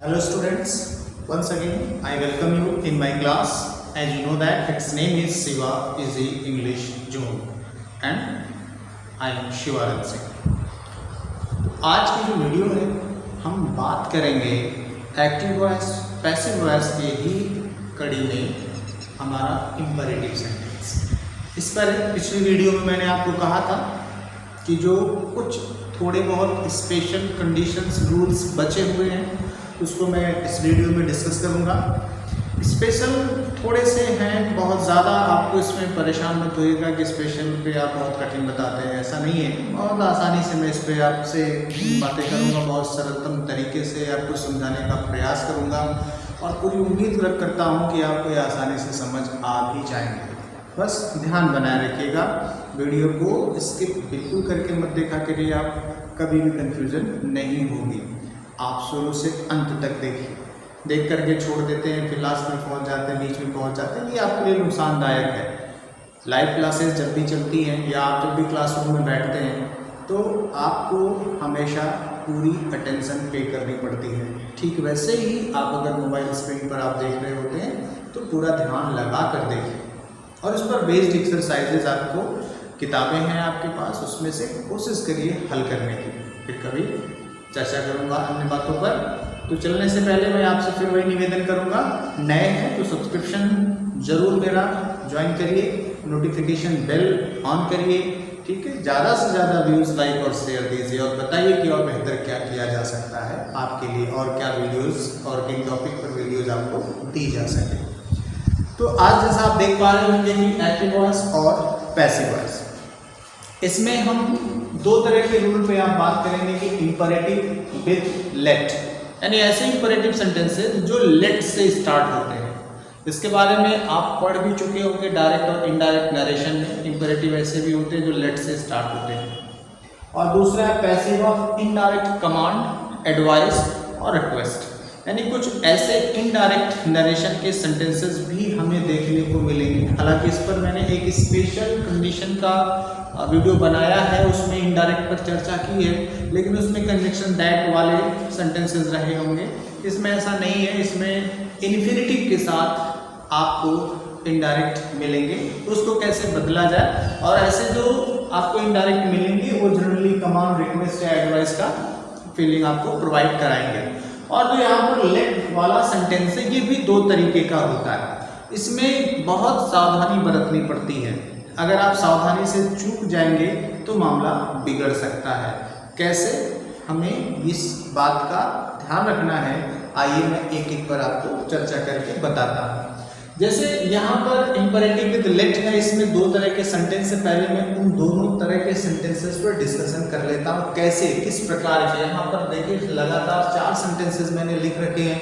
Hello students, once again I welcome you in my class. As you know that its name is Shiva Easy English Zone and I am शिवारन Singh. आज की जो video है हम बात करेंगे active voice passive voice के ही कड़ी में हमारा इम्परेटिव सेंटेंस। इस पर पिछली वीडियो में मैंने आपको कहा था कि जो कुछ थोड़े बहुत स्पेशल कंडीशंस रूल्स बचे हुए हैं उसको मैं इस वीडियो में डिस्कस करूंगा। स्पेशल थोड़े से हैं, बहुत ज़्यादा आपको इसमें परेशान मत होइएगा कि स्पेशल पे आप बहुत कठिन बताते हैं, ऐसा नहीं है। बहुत आसानी से मैं इस पर आपसे बातें करूंगा, बहुत सरलतम तरीके से आपको समझाने का प्रयास करूंगा और पूरी उम्मीद करता हूं कि आपको ये आसानी से समझ आ भी जाएंगे। बस ध्यान बनाए रखिएगा, वीडियो को स्किप बिल्कुल करके मत देखा करिए, आप कभी भी कंफ्यूजन नहीं होगी। आप शुरू से अंत तक देखिए, देख करके छोड़ देते हैं, फिर लास्ट में पहुंच जाते हैं, बीच में पहुंच जाते हैं, ये आपके लिए नुकसानदायक है। लाइव क्लासेस जब भी चलती हैं या आप जब भी क्लासरूम में बैठते हैं तो आपको हमेशा पूरी अटेंशन पे करनी पड़ती है। ठीक वैसे ही आप अगर मोबाइल स्क्रीन पर आप देख रहे होते हैं तो पूरा ध्यान लगा कर देखिए और उस पर बेस्ड एक्सरसाइजेज आपको किताबें हैं आपके पास, उसमें से कोशिश करिए हल करने की। फिर कभी चर्चा करूंगा अन्य बातों पर। तो चलने से पहले मैं आपसे फिर वही निवेदन करूंगा, नए हैं तो सब्सक्रिप्शन जरूर मेरा ज्वाइन करिए, नोटिफिकेशन बेल ऑन करिए, ठीक है। ज़्यादा से ज़्यादा व्यूज़, लाइक और शेयर दीजिए और बताइए कि और बेहतर क्या किया जा सकता है आपके लिए और क्या वीडियोज़ और किन टॉपिक पर वीडियोज़ आपको दी जा सके। तो आज जैसा आप देख पा रहे होंगे कि एक्टिव वॉइस और पैसिव वॉइस, इसमें हम दो तरह के रूल पे आप बात करेंगे कि इंपरेटिव विद लेट, यानी ऐसे इंपरेटिव सेंटेंसेस जो लेट से स्टार्ट होते हैं। इसके बारे में आप पढ़ भी चुके होंगे डायरेक्ट और इनडायरेक्ट नरेशन में। इंपरेटिव ऐसे भी होते हैं जो लेट से स्टार्ट होते हैं। और दूसरा है passive of indirect command, advice और रिक्वेस्ट, यानी कुछ ऐसे इनडायरेक्ट नरेशन के सेंटेंसेस भी हमें देखने को मिलेंगे। हालांकि इस पर मैंने एक स्पेशल कंडीशन का वीडियो बनाया है, उसमें इनडायरेक्ट पर चर्चा की है, लेकिन उसमें कंजक्शन दैट वाले सेंटेंसेस रहे होंगे। इसमें ऐसा नहीं है, इसमें इन्फिनिटिव के साथ आपको इनडायरेक्ट मिलेंगे, तो उसको कैसे बदला जाए। और ऐसे जो आपको इनडायरेक्ट मिलेंगे वो जनरली कमांड, रिक्वेस्ट या एडवाइस का फीलिंग आपको प्रोवाइड कराएंगे। और जो यहाँ पर लेट वाला सेंटेंस है ये भी दो तरीके का होता है। इसमें बहुत सावधानी बरतनी पड़ती है, अगर आप सावधानी से चूक जाएंगे तो मामला बिगड़ सकता है। कैसे, हमें इस बात का ध्यान रखना है, आइए मैं एक एक पर आपको चर्चा करके बताता हूँ। जैसे यहाँ पर इंपरेटिव विद लेट है, इसमें दो तरह के सेंटेंस है। पहले मैं उन दोनों तरह के सेंटेंसेस पर डिस्कशन कर लेता हूँ, कैसे किस प्रकार के। यहाँ पर देखिए लगातार 4 सेंटेंसेस मैंने लिख रखे हैं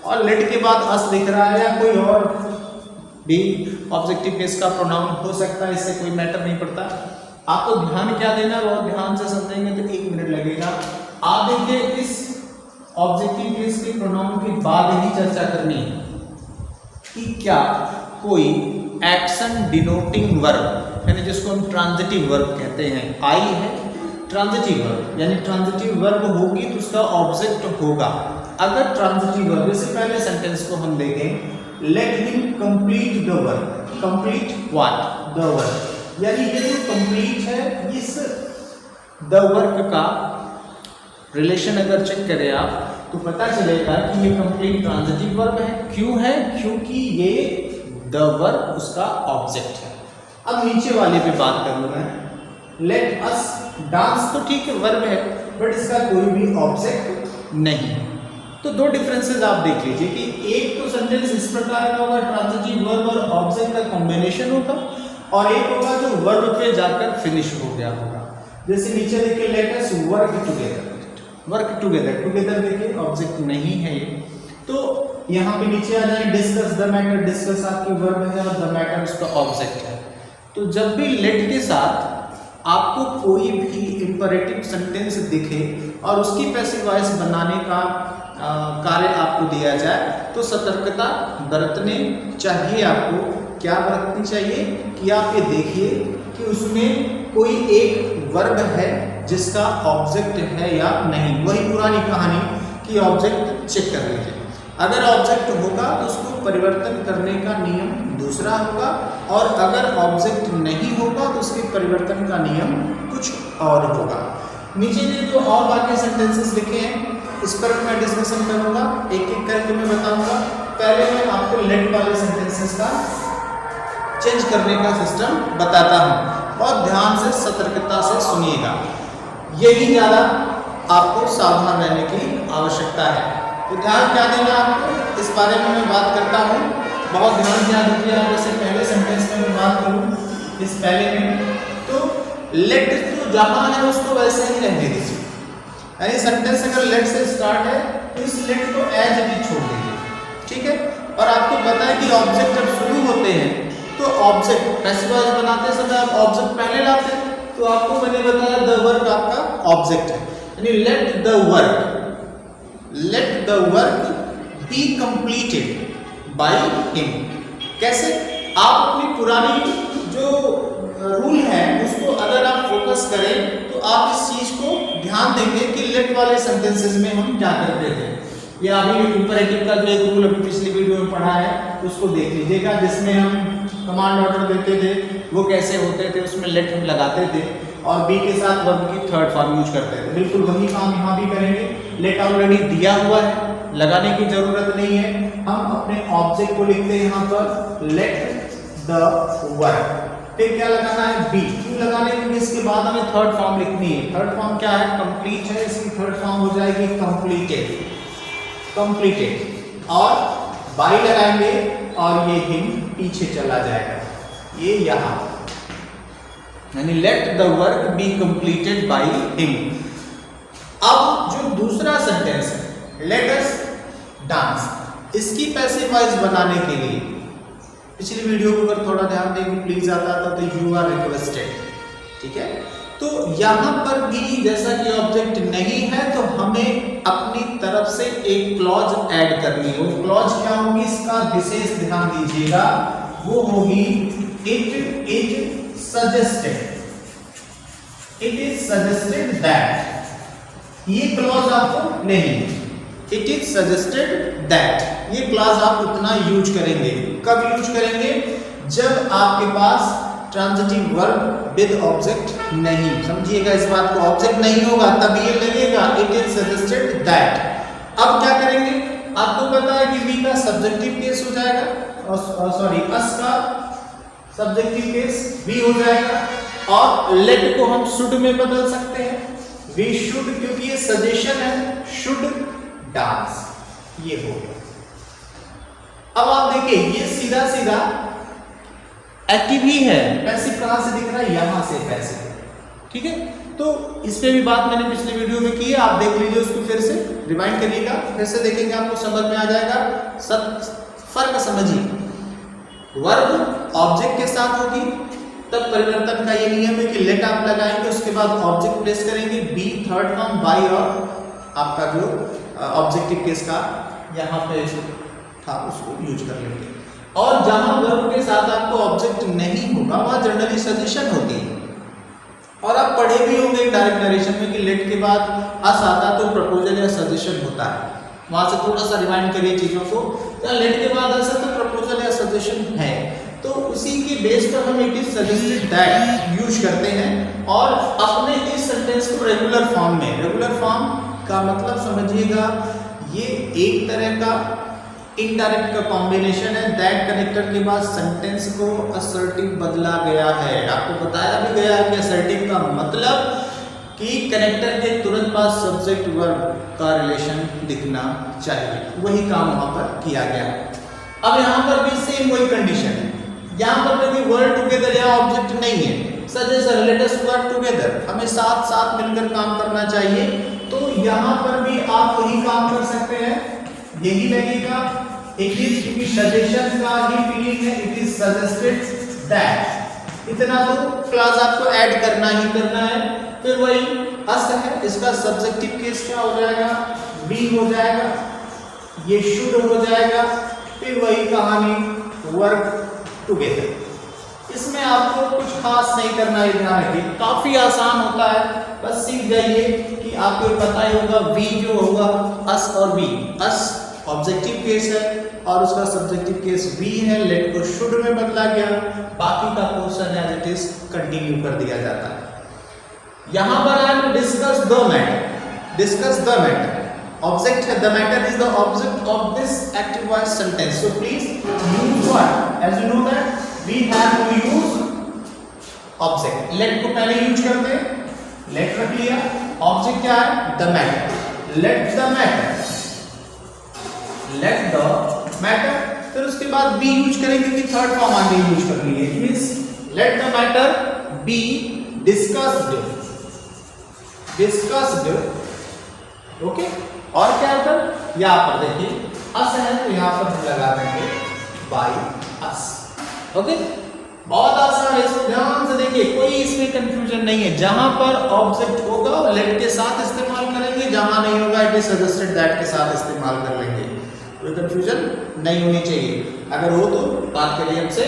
और लेट के बाद अस लिख रहा है या कोई और भी ऑब्जेक्टिव केस का प्रोनाउन हो सकता है, इससे कोई मैटर नहीं पड़ता। आपको ध्यान क्या देना, बहुत ध्यान से समझेंगे तो 1 मिनट लगेगा। आप देखिए इस ऑब्जेक्टिव केस के प्रोनाउन के बाद ही चर्चा करनी है कि क्या कोई एक्शन डिनोटिंग वर्ब, यानी जिसको हम ट्रांजिटिव वर्ब कहते हैं, आई है ट्रांजिटिव वर्ब, यानी ट्रांजिटिव वर्ब होगी तो उसका ऑब्जेक्ट होगा। अगर ट्रांजिटिव वर्ब, जैसे पहले सेंटेंस को हम देखें, let him complete the work, complete what, the work, यानी ये जो कंप्लीट है, इस द वर्क का रिलेशन अगर चेक करें आप तो पता चलेगा कि ये कंप्लीट ट्रांजिटिव वर्ब है। क्यों है? क्योंकि ये द वर्ब उसका ऑब्जेक्ट है। अब नीचे वाले पे बात करूं मैं, लेट अस डांस, तो ठीक है वर्ब है बट इसका कोई भी ऑब्जेक्ट नहीं। तो दो डिफरेंसेस आप देख लीजिए कि एक तो सेंटेंस इस प्रकार का होगा, ट्रांजिटिव वर्ब और ऑब्जेक्ट का कॉम्बिनेशन होगा, और एक होगा जो वर्ब पे जाकर फिनिश हो गया होगा। जैसे नीचे देखिए, let us work together, work together, together देखिए ऑब्जेक्ट नहीं है ये। तो यहाँ पे नीचे आ जाए, डिस्कस द मैटर, डिस्कस आपकी वर्ब है और द मैटर उसका ऑब्जेक्ट है। तो जब भी लेट के साथ आपको कोई भी इंपरेटिव सेंटेंस दिखे और उसकी पैसिव वॉइस बनाने का कार्य आपको दिया जाए तो सतर्कता बरतने चाहिए। आपको क्या बरतनी चाहिए कि आप ये देखिए कि उसमें कोई एक वर्ब है जिसका ऑब्जेक्ट है या नहीं। वही पुरानी कहानी कि ऑब्जेक्ट चेक कर लीजिए। अगर ऑब्जेक्ट होगा तो उसको परिवर्तन करने का नियम दूसरा होगा, और अगर ऑब्जेक्ट नहीं होगा तो उसके परिवर्तन का नियम कुछ और होगा। नीचे में जो और बाकी सेंटेंसेस लिखे हैं इस पर मैं डिस्कशन करूंगा, एक एक करके मैं बताऊंगा। पहले मैं आपको लेट वाले सेंटेंसेस का चेंज करने का सिस्टम बताता हूं, बहुत ध्यान से सतर्कता से सुनिएगा, यही ज़्यादा आपको सावधान रहने की आवश्यकता है। तो ध्यान क्या देना आपको, इस बारे में मैं बात करता हूँ, बहुत ध्यान से दीजिए। आप जैसे पहले सेंटेंस में मैं बात करूँ इस पहले में, तो लेट तो जहाँ है उसको वैसे ही रहने दीजिए, यानी सेंटेंस अगर लेट से स्टार्ट है तो इस लेट को एज इट इज छोड़ दीजिए, ठीक है। और आपको पता है कि ऑब्जेक्ट जब शुरू होते हैं तो ऑब्जेक्ट पैसिव वॉइस बनाते समय आप ऑब्जेक्ट पहले लाते हैं, तो आपको मैंने बताया द वर्क आपका ऑब्जेक्ट है, यानी let the work be completed by him. कैसे? आप अपनी पुरानी जो रूल है उसको अगर आप फोकस करें तो आप इस चीज को ध्यान देंगे कि लेट वाले सेंटेंसेस में हम क्या करते थे। ये अभी इंपरेटिव का जो एक रूल अभी पिछली वीडियो में पढ़ा है उसको देख लीजिएगा, जिसमें हम कमांड ऑर्डर देते थे वो कैसे होते थे, उसमें लेट हम लगाते थे और बी के साथ वर्ब की थर्ड फॉर्म यूज करते थे। बिल्कुल वही काम यहाँ भी करेंगे, लेट ऑलरेडी दिया हुआ है, लगाने की जरूरत नहीं है। हम अपने ऑब्जेक्ट को लिखते हैं यहाँ पर लेट द वर्क, फिर क्या लगाना है बी। क्यों लगाने क्योंकि इसके बाद हमें थर्ड फॉर्म लिखनी है। थर्ड फॉर्म क्या है? कंप्लीट है, इसकी थर्ड फॉर्म हो जाएगी कंप्लीटेड, और बाई लगाएंगे और ये हिम पीछे चला जाएगा, ये यहां, यानी let the work be completed by him. अब जो दूसरा सेंटेंस है लेट अस डांस, इसकी पैसिव वॉइस बनाने के लिए पिछली वीडियो को अगर थोड़ा ध्यान देंगे प्लीज आता था तो यू आर रिक्वेस्टेड, ठीक है। तो यहां पर भी जैसा कि ऑब्जेक्ट नहीं है तो हमें अपनी तरफ से एक क्लॉज ऐड करनी है। वो क्लॉज क्या होगी इसका विशेष ध्यान दीजिएगा, वो होगी इट इज सजेस्टेड दैट। ये क्लॉज आपको नहीं, इट इज सजेस्टेड दैट, ये क्लॉज आप उतना यूज करेंगे। कब यूज करेंगे? जब आपके पास ट्रांजिटिव वर्ब विद ऑब्जेक्ट नहीं, समझिएगा इस बात को, ऑब्जेक्ट नहीं होगा तब ये लगेगा इट इज सजेस्टेड दैट। अब क्या करेंगे? आपको पता है कि बी का सब्जेक्टिव केस हो जाएगा, सॉरी अस का सब्जेक्टिव केस बी हो जाएगा, और लेट को हम शुड में बदल सकते हैं, वी शुड, क्योंकि ये सजेशन है, शुड डांस, ये हो गया। अब आप देखिए ये सीधा सीधा एक्टिव ही है, पैसिव कहां से दिख रहा है? यहां से पैसिव, ठीक है। तो इस पे भी बात मैंने पिछली वीडियो में की है, आप देख लीजिए उसको, फिर से रिवाइंड करिएगा, फिर से देखेंगे आपको समझ में आ जाएगा। सब फर्क समझिए, वर्ब ऑब्जेक्ट के साथ होगी तब परिवर्तन का ये नियम है कि लेट आप लगाएंगे, उसके बाद ऑब्जेक्ट प्लेस करेंगे, बी थर्ड फॉर्म बाई, और आपका जो ऑब्जेक्टिव केस का यहाँ पे था उसको यूज कर लेंगे। और जहां वर्ब के साथ आपको ऑब्जेक्ट नहीं होगा वहां जनरली सजेशन होती है, और आप पढ़े भी होंगे डायरेक्ट नरेशन में कि लेट के बाद अस आता तो प्रपोजल या सजेशन होता है, वहां से थोड़ा सा रिमाइंड करिए चीजों को। तो लेट के बाद अस तो प्रपोजल या सजेशन है, तो उसी के बेस पर हम it is suggested that use करते हैं, और अपने इस सेंटेंस को रेगुलर फॉर्म में, रेगुलर फॉर्म का मतलब समझिएगा ये एक तरह का इनडायरेक्ट का कॉम्बिनेशन है। दैट कनेक्टर के बाद सेंटेंस को असर्टिव बदला गया है, आपको बताया भी गया है कि असर्टिव का मतलब कि कनेक्टर के तुरंत बाद सब्जेक्ट वर्ब का रिलेशन दिखना चाहिए, वही काम वहां पर किया गया है। अब यहाँ पर भी सेम वही कंडीशन है, यहाँ पर कोई वर्ड टुगेदर या ऑब्जेक्ट नहीं है, suggestion let us work together, हमें साथ साथ मिलकर काम करना चाहिए। तो यहाँ पर भी आप वही काम कर सकते हैं, यही लगेगा इट इज, क्योंकि सजेशन का ही फीलिंग है, इट इज सजेस्टेड दैट, इतना तो क्लॉज आपको ऐड करना ही करना है। फिर वही अस है, इसका सब्जेक्टिव केस क्या हो जाएगा? बी हो जाएगा, ये शुड हो जाएगा, फिर वही कहानी वर्क टुगेदर। इसमें आपको कुछ खास नहीं करना है, ध्यान रखिए, काफी आसान होता है, बस सीख जाइए कि आपको पता ही होगा वी जो होगा अस और वी, अस ऑब्जेक्टिव केस है और उसका सब्जेक्टिव केस वी है, लेट को शुड में बदला गया, बाकी का portion as it is continue कर दिया जाता है। यहां पर है discuss the matter, discuss the matter object है, the matter is the object of this active voice sentence, so please use what, as you know that we have to use object. Let को पहले use करते हैं, late रख लिया, object क्या है the matter, let the matter, let the matter, फिर उसके बाद बी यूज करेंगे कि थर्ड फॉर्म आगे यूज कर लिए, it means let the matter be discussed, discussed, okay. और क्या होता है यहां पर देखिए अस है तो यहां पर हम लगा देंगे बाय अस, ओके। बहुत आसान है, इसको ध्यान से देखिए, कोई इसमें कंफ्यूजन नहीं है। जहां पर ऑब्जेक्ट होगा लेट के साथ इस्तेमाल करेंगे, जहां नहीं होगा इट इज सजेस्टेड दैट के साथ इस्तेमाल कर लेंगे, कोई कंफ्यूजन नहीं होनी चाहिए। अगर हो तो बात करिए हमसे।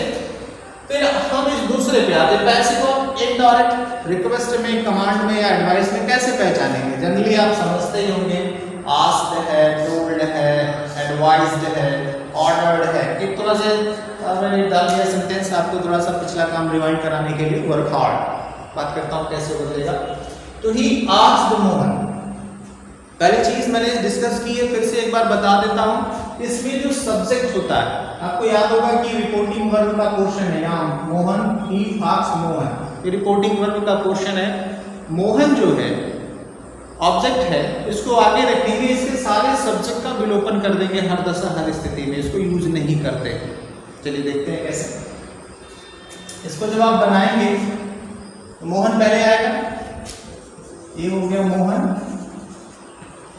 फिर हम इस दूसरे पे आते हैं, पैसिव और इनडायरेक्ट। रिक्वेस्ट में, कमांड में या एडवाइस में कैसे पहचानेंगे? जनरली आप समझते ही होंगे, आस्क्ड है, टोल्ड है, एडवाइज्ड है, ऑर्डर्ड है। एक थोड़ा से मैंने डाल दिया सेंटेंस, आपको थोड़ा सा पिछला काम रिवाइंड कराने के लिए, वर्क हार्ड। बात करता हूँ कैसे बदलेगा। तो ही आस्क्ड मोहन, पहली चीज मैंने डिस्कस की है, फिर से एक बार बता देता हूँ। इसमें जो सब्जेक्ट होता है, आपको याद होगा कि रिपोर्टिंग वर्ब का पोर्शन है यहाँ, मोहन, ही आस्क्ड मोहन, ये रिपोर्टिंग वर्ब का पोर्शन है। मोहन जो है ऑब्जेक्ट है, इसको आगे रखेंगे, इसके सारे सब्जेक्ट का विलोपन कर देंगे हर दशा हर स्थिति में, इसको यूज नहीं करते। चलिए देखते हैं कैसे। इसको जब आप बनाएंगे तो मोहन पहले आएगा, ये हो गया मोहन।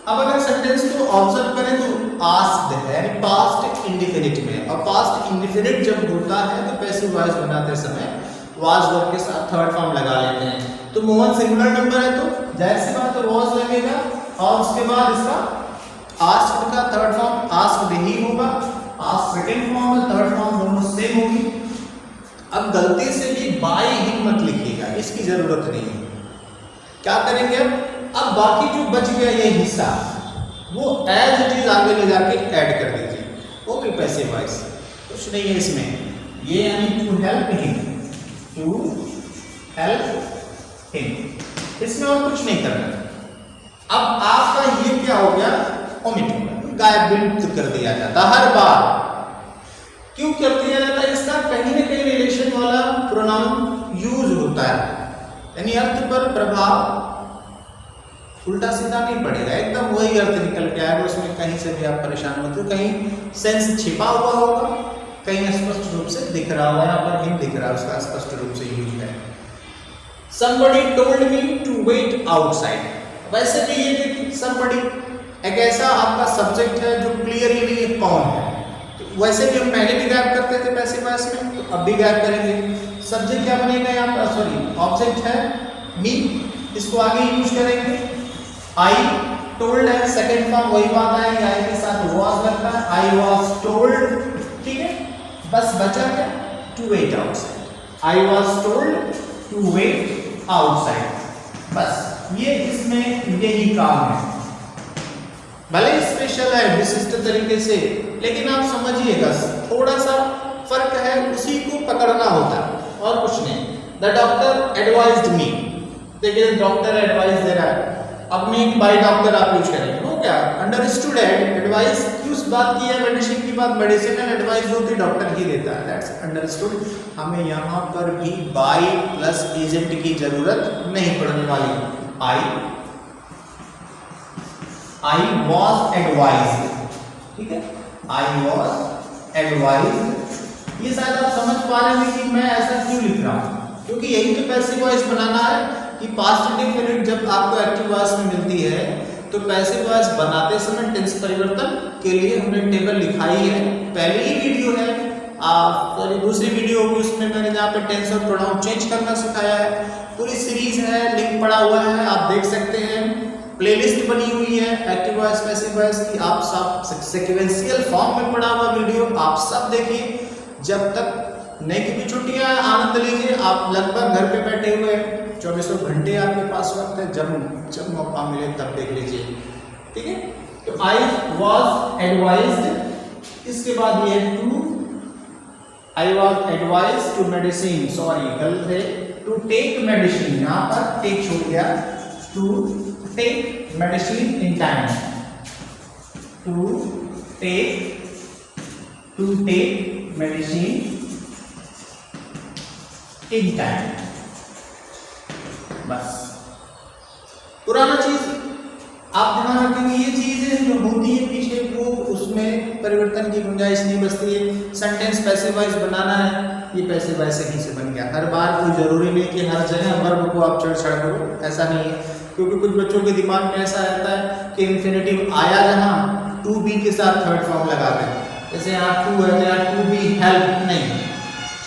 अब अगर सेंटेंस को ऑब्जर्व करें तो आस्क्ड है पास्ट इंडिफिनिट में, और पास्ट इंडिफिनिट जब होता है तो पैसिव वॉइस बनाते समय वाज वर्ब के साथ थर्ड फॉर्म लगा लेते हैं। तो मोहन सिंगुलर नंबर है तो जाहिर सी बात है वाज लगेगा, और उसके बाद इसका आस्क्ड का थर्ड फॉर्म आस्क्ड ही होगा, आस्क्ड सेकंड फॉर्म और थर्ड फॉर्म दोनों सेम होगी। अब गलती से भी बाय ही मत लिखिएगा, इसकी जरूरत नहीं है। क्या करेंगे अब बाकी जो बच गया ये हिस्सा वो एज इट इज आगे ले जाके ऐड कर दीजिए, वो भी पैसिव वॉइस, कुछ नहीं है इसमें। ये यानी to help him, to help him, इसमें और कुछ नहीं करना। अब आपका ये क्या हो गया, ओमिट हो गया, गायब कर दिया जाता हर बार। क्यों कर दिया जाता है? इसका कहीं ना कहीं रिलेशन वाला प्रोनाउन यूज होता है, यानी अर्थ पर प्रभाव उल्टा सीधा नहीं पड़ेगा, एकदम वही अर्थ निकल के आएगा, उसमें कहीं से भी आप परेशान मत हो। कहीं सेंस छिपा हुआ होगा, कहीं स्पष्ट रूप से दिख रहा होगा, यहाँ पर हिम दिख रहा है, उसका स्पष्ट रूप से यूज है। Somebody told me to wait outside, वैसे भी ये देखिए somebody एक ऐसा आपका सब्जेक्ट है जो क्लियरली कौन है, तो वैसे भी हम पहले भी गायब करते थे पैसिव वॉइस में, तो अब भी गायब करेंगे। सब्जेक्ट क्या बनेगा यहाँ पर, सॉरी ऑब्जेक्ट है मी, इसको आगे यूज करेंगे। आई टोल्ड है, सेकंड फॉर्म वही बात आएगी, आई के साथ वाज लगता है, आई वाज टोल्ड, ठीक है। बस बचा क्या, to wait outside, I was told to wait outside, बस ये इसमें यही काम है। भले स्पेशल है विशिष्ट तरीके से, लेकिन आप समझिएगा थोड़ा सा फर्क है, उसी को पकड़ना होता है और कुछ नहीं। द डॉक्टर एडवाइज्ड मी, देखिए डॉक्टर एडवाइस दे रहा है, अब में बाय डॉक्टर आप यूज करेंगे, हो क्या अंडरस्टूड है। एडवाइस किस बात की है, मेडिसिन की बात, मेडिसिनल एडवाइस होती डॉक्टर ही देता है, दैट्स अंडरस्टूड। हमें यहाँ पर भी बाय प्लस एजेंट की जरूरत नहीं पड़ने वाली। आई वॉज एडवाइज्ड, ठीक है, आई वॉज एडवाइज्ड। ये शायद आप समझ पा रहे हैं कि मैं ऐसा क्यों लिख रहा हूँ, क्योंकि यही तो पैसिव वॉइस बनाना है कि पास्ट इंडेफिनिट जब आपको एक्टिव वॉइस में मिलती है तो पैसिव वॉइस बनाते समय टेंस परिवर्तन के लिए हमने टेबल लिखाई है। पहले ही वीडियो है, सॉरी दूसरी वीडियो होगी, उसमें मैंने जहाँ पे टेंस और प्रोनाउन चेंज करना सिखाया है। पूरी सीरीज है, लिंक पड़ा हुआ है, आप देख सकते हैं। प्लेलिस्ट बनी हुई है एक्टिव वॉइस पैसिव वॉइस की, आप सब सीक्वेंशियल फॉर्म में पड़ा हुआ वीडियो आप सब देखिए। जब तक नहीं की भी छुट्टियां आनंद लीजिए, आप लगभग घर पे बैठे हुए 24 घंटे आपके पास वक्त है, जब मौका मिले तब देख लीजिए, ठीक है। तो आई वॉज एडवाइज्ड, इसके बाद ये to, I was advised to medicine, sorry गलत है, टू टेक मेडिसिन, यहाँ पर टेक छूट गया, to take medicine in time, to take medicine in time. बस पुराना चीज आप ध्यान रखेंगे, ये चीजें जो होती है पीछे वो उसमें परिवर्तन की गुंजाइश नहीं बचती है। सेंटेंस पैसिव वॉइस बनाना है, ये पैसिव वॉइस से ही से बन गया। हर बार कोई जरूरी नहीं कि हर जगह वर्ब को आप छेड़छाड़ करो, ऐसा नहीं है, क्योंकि कुछ बच्चों के दिमाग में ऐसा रहता है कि इंफिनिटिव आया जहाँ टू बी के साथ थर्ड फॉर्म लगा दें, जैसे यहाँ टू है तो यहाँ टू बी हेल्प, नहीं।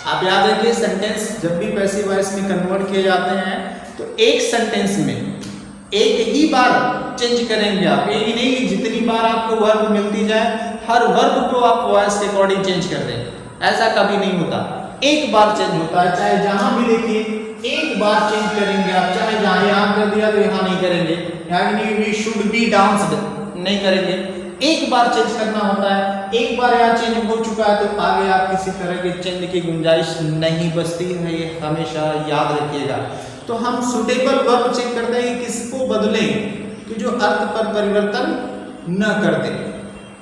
आप याद रखिए सेंटेंस जब भी पैसिव वॉइस में कन्वर्ट किए जाते हैं तो एक सेंटेंस में एक ही बार चेंज करेंगे आप, ये नहीं कि जितनी बार आपको वर्ब मिलती जाए हर वर्ब को आप वॉइस के अकॉर्डिंग चेंज कर दें, ऐसा कभी नहीं होता। एक बार चेंज होता है, चाहे जहां भी देखिए एक बार चेंज करेंगे आप, चाहे जहां यहाँ कर दिया तो यहाँ नहीं करेंगे, यानी शुड बी डांस्ड नहीं करेंगे, एक बार चेंज करना होता है। एक बार यहाँ चेंज हो चुका है तो आगे आप किसी तरह के चेंज की गुंजाइश नहीं बचती है, ये हमेशा याद रखिएगा। तो हम सुटेबल वर्ब चेक करते हैं कि किसको बदलें कि जो अर्थ पर परिवर्तन न कर दे,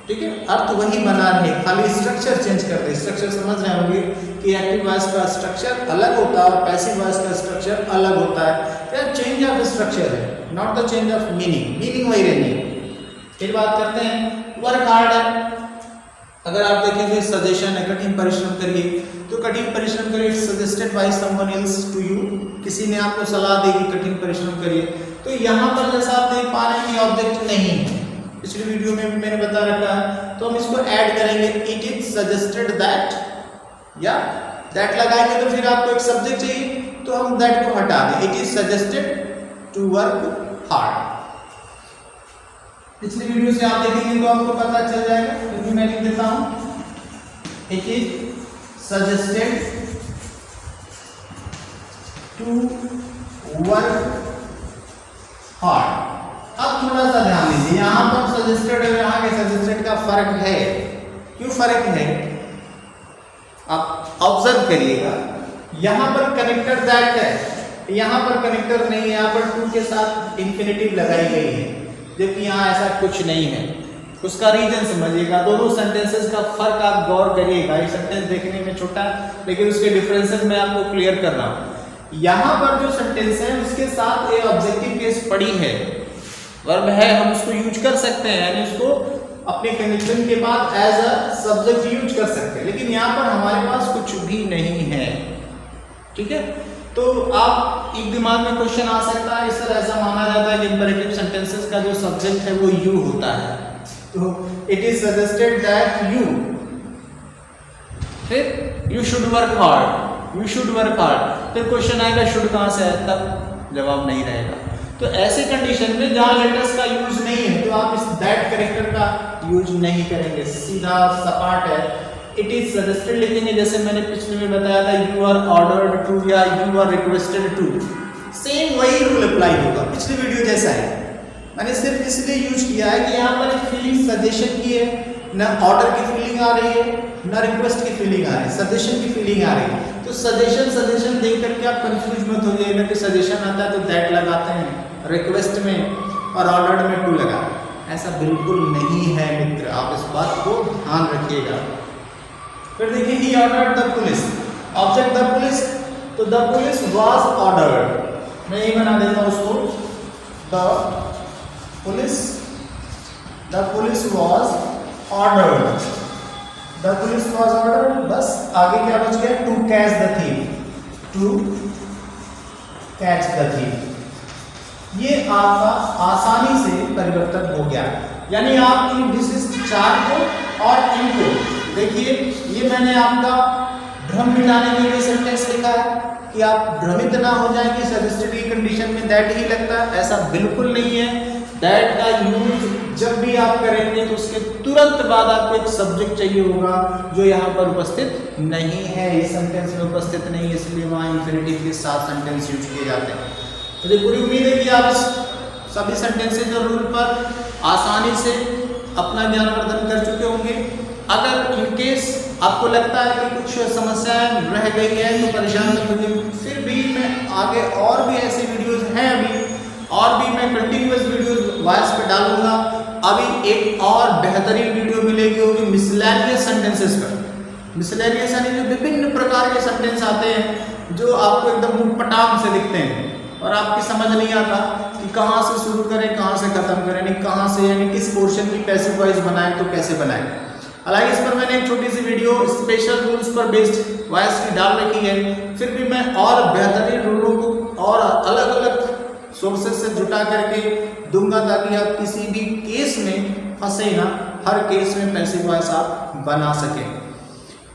ठीक है, अर्थ वही बना रहे, खाली स्ट्रक्चर चेंज कर दे। स्ट्रक्चर समझ रहे होंगे कि एक्टिव वॉइस का स्ट्रक्चर अलग होता है और पैसिव वॉइस का स्ट्रक्चर अलग होता है, क्या चेंज ऑफ स्ट्रक्चर है, not the change of meaning, meaning वही रहेगी। फिर बात करते हैं वर्क हार्ड है। अगर आप देखेंगे सजेशन है, कठिन परिश्रम करिए, तो कठिन परिश्रम करिए suggested by someone else to you, किसी ने आपको सलाह दी कि कठिन परिश्रम करिए। तो यहाँ पर जैसा आप देख पा रहे हैं कि ऑब्जेक्ट नहीं है, पिछली वीडियो में भी मैंने बता रखा है, तो हम इसको ऐड करेंगे, इट इज सजेस्टेड दैट, या दैट लगाएंगे तो फिर आपको एक सब्जेक्ट चाहिए तो हम दैट को हटा दें, it is suggested to work hard. पिछली वीडियो से आप देखेंगे तो आपको पता चल जाएगा, क्योंकि मैं लिख देता हूं, it is suggested to work hard. अब थोड़ा सा ध्यान दीजिए, यहां पर सजेस्टेड और यहां के सजेस्टेड का फर्क है। क्यों फर्क है आप ऑब्जर्व करिएगा, यहां पर कनेक्टर दैट है, यहां पर कनेक्टर नहीं है, यहां पर टू के साथ इंफिनिटिव लगाई गई है, जबकि यहाँ ऐसा कुछ नहीं है। उसका रीजन समझिएगा, दोनों सेंटेंसेस का फर्क आप गौर करिएगा। ये सेंटेंस देखने में छोटा है लेकिन उसके डिफरेंसेस मैं आपको क्लियर कर रहा हूँ। यहाँ पर जो सेंटेंस है उसके साथ ये ऑब्जेक्टिव केस पड़ी है, वर्ब है, हम उसको यूज कर सकते हैं, यानी उसको अपने कंडीशन के बाद एज अ सब्जेक्ट यूज कर सकते हैं, लेकिन यहाँ पर हमारे पास कुछ भी नहीं है, ठीक है। तो आप एक दिमाग में क्वेश्चन आ सकता है, इस तरह ऐसा माना जाता है कि इंपेरेटिव सेंटेंसेस का जो सब्जेक्ट है वो यू होता है, तो it is suggested that you, फिर you should work hard, you should work hard, फिर क्वेश्चन आएगा शुड कहां से है, तब जवाब नहीं रहेगा। तो ऐसे कंडीशन में जहां लेटर्स का यूज नहीं है तो आप इस दैट कैरेक्टर का यूज नहीं करेंगे, सीधा सपाट है, इट इज सजेस्टेड लिखेंगे, जैसे मैंने पिछले में बताया था, यू आर ऑर्डर्ड टू या you are requested to, same वही रूल अप्लाई होगा, पिछली वीडियो जैसा है। मैंने सिर्फ इसलिए यूज किया है कि यहाँ पर एक फीलिंग सजेशन की है, न ऑर्डर की फीलिंग आ रही है न रिक्वेस्ट की फीलिंग आ रही है, सजेशन की फीलिंग आ रही है। तो सजेशन देख करके आप कंफ्यूज मत हो जाइएगा कि सजेशन आता है तो दैट लगाते हैं रिक्वेस्ट में और ऑर्डर्ड में टू लगा, ऐसा बिल्कुल नहीं है मित्र, आप इस बात को ध्यान रखिएगा। फिर देखिए he ordered the police, object the police, तो द पुलिस वाज ऑर्डर्ड, मैं यही बना देता हूं उसको, the police was ordered, the police was ordered. बस आगे क्या बच गया, to catch the thief, to catch the thief. ये आपका आसानी से परिवर्तन हो गया, यानी आप इन विशिष्ट चार को और इनको देखिए, ये मैंने आपका भ्रम मिटाने के लिए सेंटेंस लिखा है कि आप भ्रमित ना हो जाए कि सजेस्टेड की कंडीशन में दैट ही लगता है, ऐसा बिल्कुल नहीं है। दैट का यूज जब भी आप करेंगे तो उसके तुरंत बाद आपको एक सब्जेक्ट चाहिए होगा जो यहाँ पर उपस्थित नहीं है, इस सेंटेंस में उपस्थित नहीं है, इसलिए वहाँ इंफिनिटिव के साथ सेंटेंस यूज किए जाते हैं। मुझे पूरी उम्मीद है कि आप इस सभी सेंटेंसेज और रूल पर आसानी से अपना ज्ञानवर्धन कर चुके होंगे। अगर इन केस आपको लगता है कि कुछ समस्याएं रह गई है तो परेशान मत होइए, फिर भी मैं आगे और भी ऐसे वीडियोस हैं अभी, और भी मैं कंटिन्यूअस वीडियोस वॉइस पे डालूंगा। अभी एक और बेहतरीन वीडियो मिलेगी होगी मिसलेनियस सेंटेंसेस पर। मिसलेनियस यानी जो विभिन्न प्रकार के सेंटेंस आते हैं जो आपको एकदम ऊटपटांग से दिखते हैं और आपकी समझ नहीं आता कि कहाँ से शुरू करें कहाँ से खत्म करें, यानी कहाँ से, यानी किस पोर्शन की पैसिव वॉइस बनाएं तो कैसे बनाएं। हालांकि इस पर मैंने एक छोटी सी वीडियो स्पेशल रूल्स पर बेस्ड वॉइस की डाल रखी है, फिर भी मैं और बेहतरीन रूलों को और अलग अलग सोर्सेज से जुटा करके दूंगा ताकि आप किसी भी केस में फंसे ना, हर केस में पैसिव वॉइस आप बना सकें।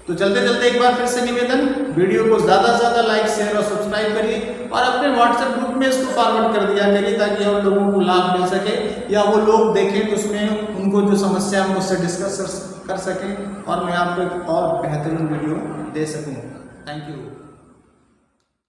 तो चलते चलते एक बार फिर से निवेदन, वीडियो को ज़्यादा से ज़्यादा लाइक शेयर और सब्सक्राइब करिए और अपने व्हाट्सएप ग्रुप में इसको फॉरवर्ड कर दिया करिए ताकि और लोगों को लाभ मिल सके या वो लोग देखें तो उसमें उनको जो समस्या है उससे डिस्कस कर सकें और मैं आपको एक और बेहतरीन वीडियो दे सकूँ। Thank you.